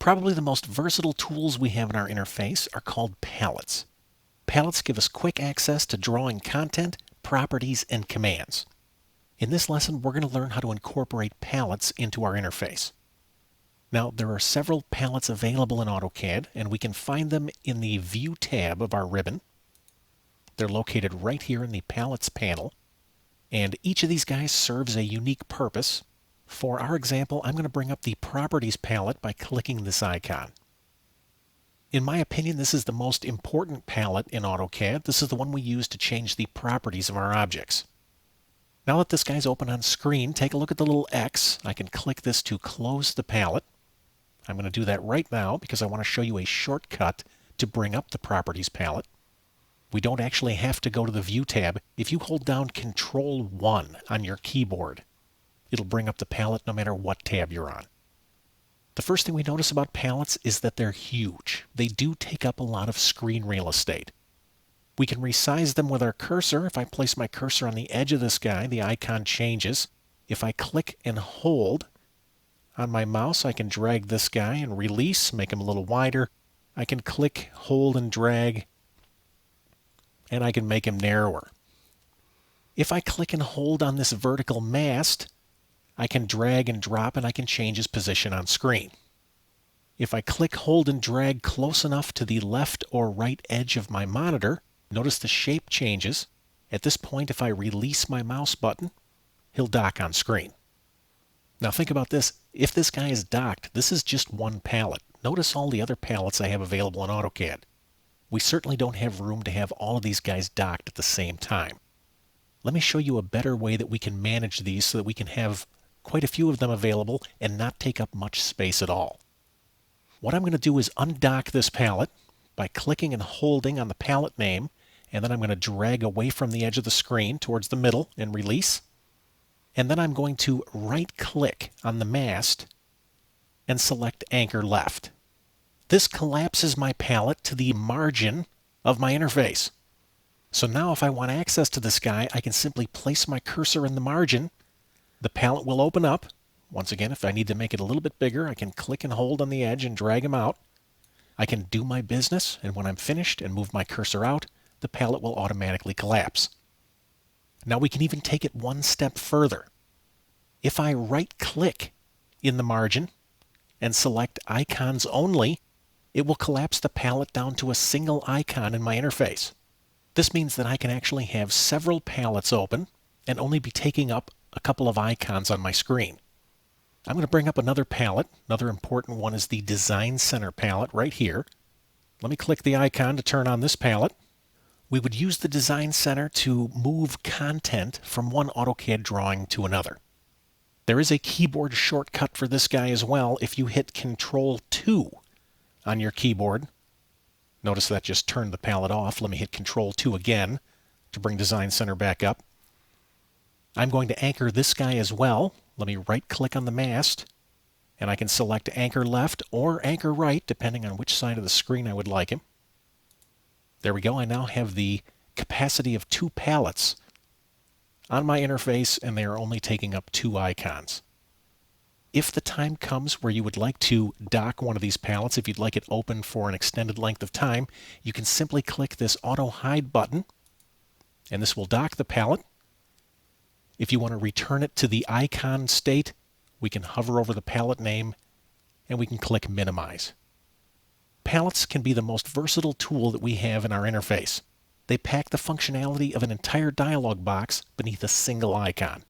Probably the most versatile tools we have in our interface are called palettes. Palettes give us quick access to drawing content, properties, and commands. In this lesson, we're going to learn how to incorporate palettes into our interface. Now, there are several palettes available in AutoCAD, and we can find them in the View tab of our ribbon. They're located right here in the Palettes panel, and each of these guys serves a unique purpose. For our example, I'm going to bring up the Properties palette by clicking this icon. In my opinion, this is the most important palette in AutoCAD. This is the one we use to change the properties of our objects. Now that this guy's open on screen, take a look at the little X. I can click this to close the palette. I'm going to do that right now because I want to show you a shortcut to bring up the Properties palette. We don't actually have to go to the View tab. If you hold down Control-1 on your keyboard, it'll bring up the palette no matter what tab you're on. The first thing we notice about palettes is that they're huge. They do take up a lot of screen real estate. We can resize them with our cursor. If I place my cursor on the edge of this guy, the icon changes. If I click and hold on my mouse, I can drag this guy and release, make him a little wider. I can click, hold, and drag, and I can make him narrower. If I click and hold on this vertical mast, I can drag and drop and I can change his position on screen. If I click, hold, and drag close enough to the left or right edge of my monitor, notice the shape changes. At this point, if I release my mouse button, he'll dock on screen. Now think about this. If this guy is docked, this is just one palette. Notice all the other palettes I have available in AutoCAD. We certainly don't have room to have all of these guys docked at the same time. Let me show you a better way that we can manage these so that we can have quite a few of them available and not take up much space at all. What I'm going to do is undock this palette by clicking and holding on the palette name, and then I'm going to drag away from the edge of the screen towards the middle and release. And then I'm going to right-click on the mast and select Anchor Left. This collapses my palette to the margin of my interface. So now if I want access to this guy, I can simply place my cursor in the margin. The palette will open up. Once again, if I need to make it a little bit bigger, I can click and hold on the edge and drag him out. I can do my business, and when I'm finished and move my cursor out, the palette will automatically collapse. Now we can even take it one step further. If I right-click in the margin and select Icons Only, it will collapse the palette down to a single icon in my interface. This means that I can actually have several palettes open and only be taking up a couple of icons on my screen. I'm going to bring up another palette. Another important one is the Design Center palette right here. Let me click the icon to turn on this palette. We would use the Design Center to move content from one AutoCAD drawing to another. There is a keyboard shortcut for this guy as well. If you hit Control-2 on your keyboard, notice that just turned the palette off. Let me hit Control-2 again to bring Design Center back up. I'm going to anchor this guy as well. Let me right-click on the mast, and I can select Anchor Left or Anchor Right, depending on which side of the screen I would like him. There we go. I now have the capacity of 2 palettes on my interface, and they are only taking up 2 icons. If the time comes where you would like to dock one of these palettes, if you'd like it open for an extended length of time, you can simply click this Auto Hide button, and this will dock the palette. If you want to return it to the icon state, we can hover over the palette name and we can click Minimize. Palettes can be the most versatile tool that we have in our interface. They pack the functionality of an entire dialog box beneath a single icon.